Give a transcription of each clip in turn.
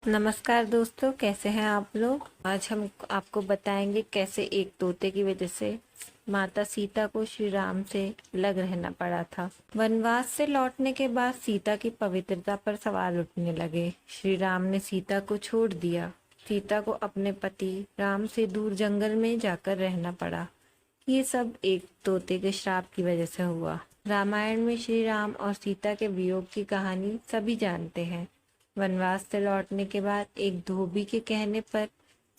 नमस्कार दोस्तों, कैसे हैं आप लोग। आज हम आपको बताएंगे कैसे एक तोते की वजह से माता सीता को श्री राम से अलग रहना पड़ा था। वनवास से लौटने के बाद सीता की पवित्रता पर सवाल उठने लगे। श्री राम ने सीता को छोड़ दिया। सीता को अपने पति राम से दूर जंगल में जाकर रहना पड़ा। ये सब एक तोते के श्राप की वजह से हुआ। रामायण में श्री राम और सीता के वियोग की कहानी सभी जानते हैं। वनवास से लौटने के बाद एक धोबी के कहने पर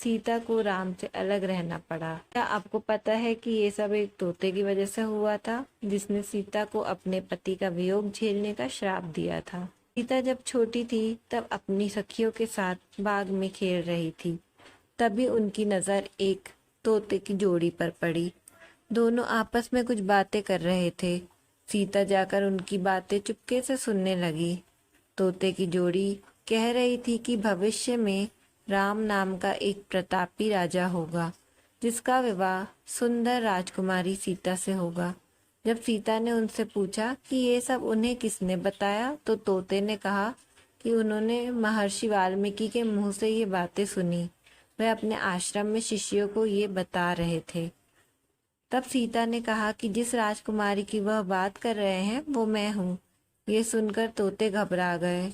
सीता को राम से अलग रहना पड़ा। क्या आपको पता है कि ये सब एक तोते की वजह से हुआ था, जिसने सीता को अपने पति का वियोग झेलने का श्राप दिया था। सीता जब छोटी थी तब अपनी सखियों के साथ बाग में खेल रही थी। तभी उनकी नज़र एक तोते की जोड़ी पर पड़ी। दोनों आपस में कुछ बातें कर रहे थे। सीता जाकर उनकी बातें चुपके से सुनने लगी। तोते की जोड़ी कह रही थी कि भविष्य में राम नाम का एक प्रतापी राजा होगा, जिसका विवाह सुंदर राजकुमारी सीता से होगा। जब सीता ने उनसे पूछा कि ये सब उन्हें किसने बताया, तो तोते ने कहा कि उन्होंने महर्षि वाल्मीकि के मुंह से ये बातें सुनी। वह अपने आश्रम में शिष्यों को ये बता रहे थे। तब सीता ने कहा कि जिस राजकुमारी की वह बात कर रहे हैं वो मैं हूँ। ये सुनकर तोते घबरा गए।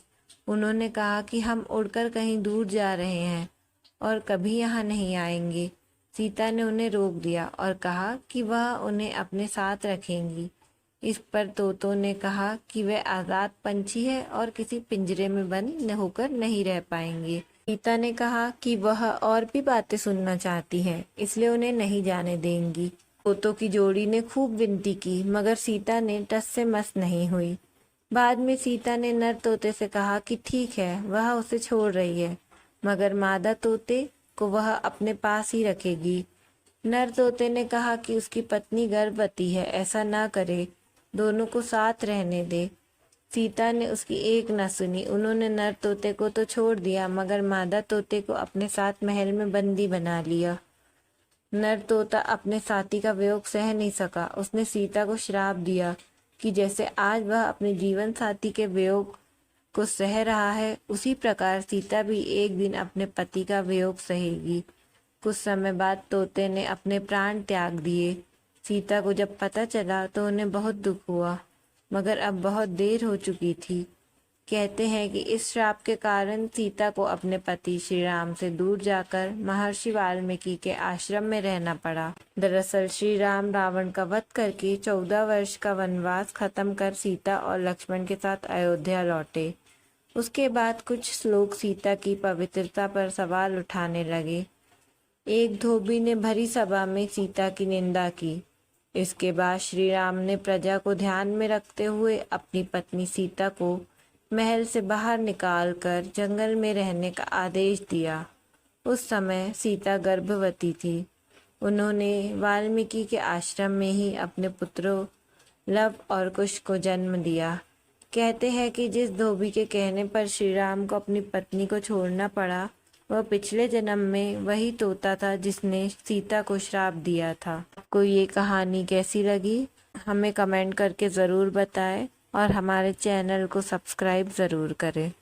उन्होंने कहा कि हम उड़कर कहीं दूर जा रहे हैं और कभी यहाँ नहीं आएंगे। सीता ने उन्हें रोक दिया और कहा कि वह उन्हें अपने साथ रखेंगी। इस पर तोतों ने कहा कि वह आज़ाद पंछी है और किसी पिंजरे में बंद होकर नहीं रह पाएंगे। सीता ने कहा कि वह और भी बातें सुनना चाहती है, इसलिए उन्हें नहीं जाने देंगी। तोतों की जोड़ी ने खूब विनती की, मगर सीता ने टस से मस नहीं हुई। बाद में सीता ने नर तोते से कहा कि ठीक है, वह उसे छोड़ रही है, मगर मादा तोते को वह अपने पास ही रखेगी। नर तोते ने कहा कि उसकी पत्नी गर्भवती है, ऐसा ना करे, दोनों को साथ रहने दे। सीता ने उसकी एक न सुनी। उन्होंने नर तोते को तो छोड़ दिया, मगर मादा तोते को अपने साथ महल में बंदी बना लिया। नर तोता अपने साथी का वियोग सह नहीं सका। उसने सीता को श्राप दिया कि जैसे आज वह अपने जीवन साथी के वियोग को सह रहा है, उसी प्रकार सीता भी एक दिन अपने पति का वियोग सहेगी। कुछ समय बाद तोते ने अपने प्राण त्याग दिए। सीता को जब पता चला तो उन्हें बहुत दुख हुआ, मगर अब बहुत देर हो चुकी थी। कहते हैं कि इस श्राप के कारण सीता को अपने पति श्री राम से दूर जाकर महर्षि वाल्मीकि के आश्रम में रहना पड़ा। दरअसल श्री राम रावण का वध करके 14 वर्ष का वनवास खत्म कर सीता और लक्ष्मण के साथ अयोध्या लौटे। उसके बाद कुछ लोग सीता की पवित्रता पर सवाल उठाने लगे। एक धोबी ने भरी सभा में सीता की निंदा की। इसके बाद श्री राम ने प्रजा को ध्यान में रखते हुए अपनी पत्नी सीता को महल से बाहर निकालकर जंगल में रहने का आदेश दिया। उस समय सीता गर्भवती थी। उन्होंने वाल्मीकि के आश्रम में ही अपने पुत्रों लव और कुश को जन्म दिया। कहते हैं कि जिस धोबी के कहने पर श्री राम को अपनी पत्नी को छोड़ना पड़ा, वह पिछले जन्म में वही तोता था जिसने सीता को श्राप दिया था। आपको ये कहानी कैसी लगी, हमें कमेंट करके ज़रूर बताएं और हमारे चैनल को सब्सक्राइब ज़रूर करें।